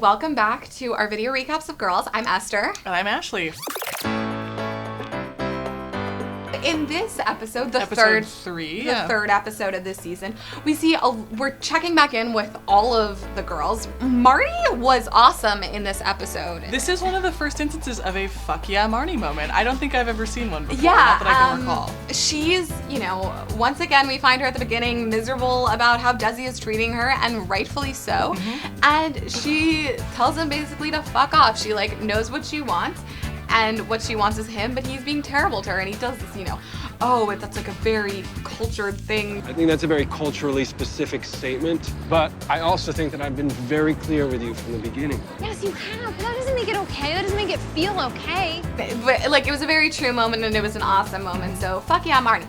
welcome back to our video recaps of Girls. I'm Esther. And I'm Ashley. In this episode, the Episode third episode of this season, we see we're checking back in with all of the girls. Marnie was awesome in this episode. This is one of the first instances of a fuck yeah Marnie moment. I don't think I've ever seen one before, Yeah, not that I can recall. She's, once again, we find her at the beginning miserable about how Desi is treating her, and rightfully so. And she tells him basically to fuck off. She knows what she wants. And what she wants is him, but he's being terrible to her, and he does this, that's a very cultured thing. I think that's a very culturally specific statement, but I also think that I've been very clear with you from the beginning. Yes, you have, but that doesn't make it okay. That doesn't make it feel okay. But it was a very true moment, and it was an awesome moment, so fuck yeah, Marnie.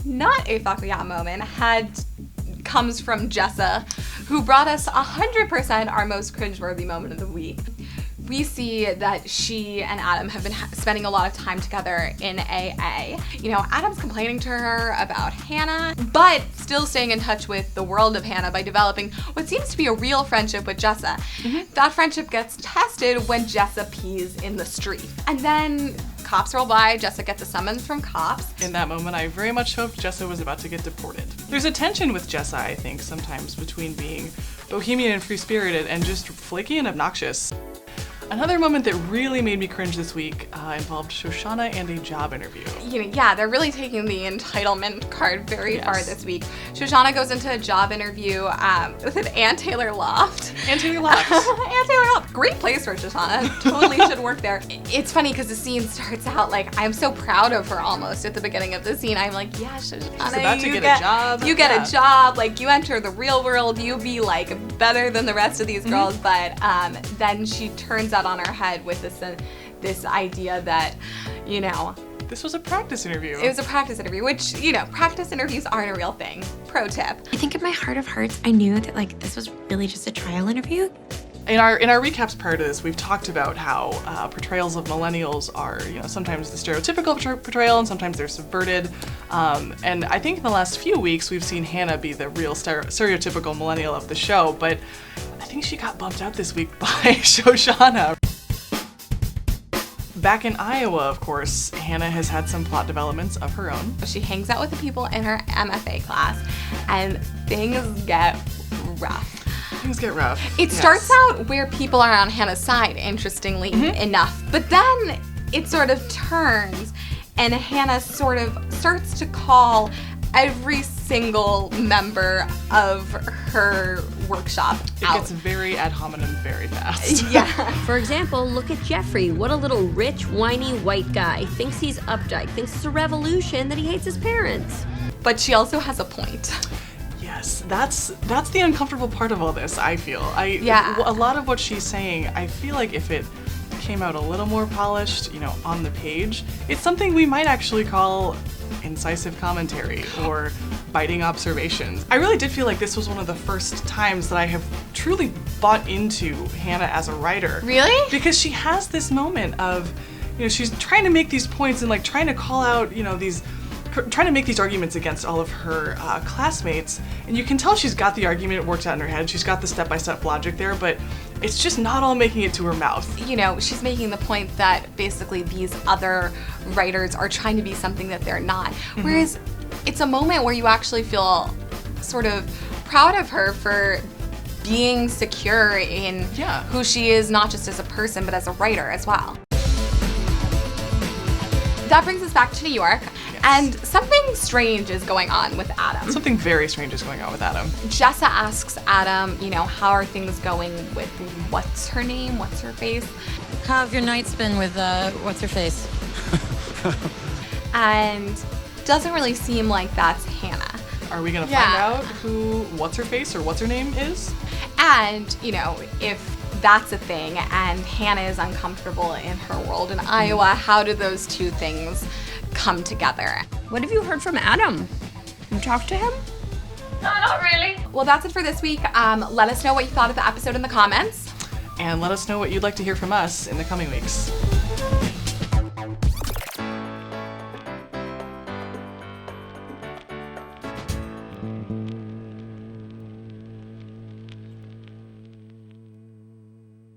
Not a fuck yeah moment comes from Jessa, who brought us 100% our most cringeworthy moment of the week. We see that she and Adam have been spending a lot of time together in AA. Adam's complaining to her about Hannah, but still staying in touch with the world of Hannah by developing what seems to be a real friendship with Jessa. That friendship gets tested when Jessa pees in the street. And then cops roll by, Jessa gets a summons from cops. In that moment, I very much hoped Jessa was about to get deported. There's a tension with Jessa, I think, sometimes between being bohemian and free-spirited and just flaky and obnoxious. Another moment that really made me cringe this week involved Shoshana and a job interview. They're really taking the entitlement card very far this week. Shoshana goes into a job interview with an Ann Taylor Loft. Ann Taylor Loft. Ann Taylor Loft. Great place for Shoshana. Totally should work there. It's funny because the scene starts out I'm so proud of her almost at the beginning of the scene. I'm like, yeah, Shoshana, she's about to get a job. You get a job. You enter the real world. You be better than the rest of these girls. But then she turns out on her head with this idea that, this was a practice interview. It was a practice interview, which, practice interviews aren't a real thing. Pro tip. I think in my heart of hearts, I knew that this was really just a trial interview. In our recaps part of this, we've talked about how portrayals of millennials are, sometimes the stereotypical portrayal and sometimes they're subverted. And I think in the last few weeks, we've seen Hannah be the real stereotypical millennial of the show, but I think she got bumped out this week by Shoshana. Back in Iowa, of course, Hannah has had some plot developments of her own. She hangs out with the people in her MFA class, and things get rough. Things get rough. It starts out where people are on Hannah's side, interestingly enough, but then it sort of turns, and Hannah sort of starts to call every single member of her workshop out. It gets very ad hominem very fast. Yeah. For example, look at Jeffrey. What a little rich, whiny white guy. Thinks he's Updike. Thinks it's a revolution that he hates his parents. But she also has a point. Yes, that's the uncomfortable part of all this, I feel. A lot of what she's saying, I feel like if it came out a little more polished, on the page, it's something we might actually call incisive commentary or biting observations. I really did feel like this was one of the first times that I have truly bought into Hannah as a writer. Really? Because she has this moment of, she's trying to make these points and trying to call out, trying to make these arguments against all of her classmates, and you can tell she's got the argument worked out in her head. She's got the step-by-step logic there, but it's just not all making it to her mouth. She's making the point that basically these other writers are trying to be something that they're not. Whereas it's a moment where you actually feel sort of proud of her for being secure in who she is, not just as a person, but as a writer as well. That brings us back to New York. And something strange is going on with Adam. Something very strange is going on with Adam. Jessa asks Adam, how are things going with what's her name, what's her face? How have your nights been with what's her face? And doesn't really seem like that's Hannah. Are we gonna find out who what's her face or what's her name is? And, if that's a thing and Hannah is uncomfortable in her world in Iowa, how do those two things come together? What have you heard from Adam? You talked to him? No, not really. Well, that's it for this week. Let us know what you thought of the episode in the comments. And let us know what you'd like to hear from us in the coming weeks.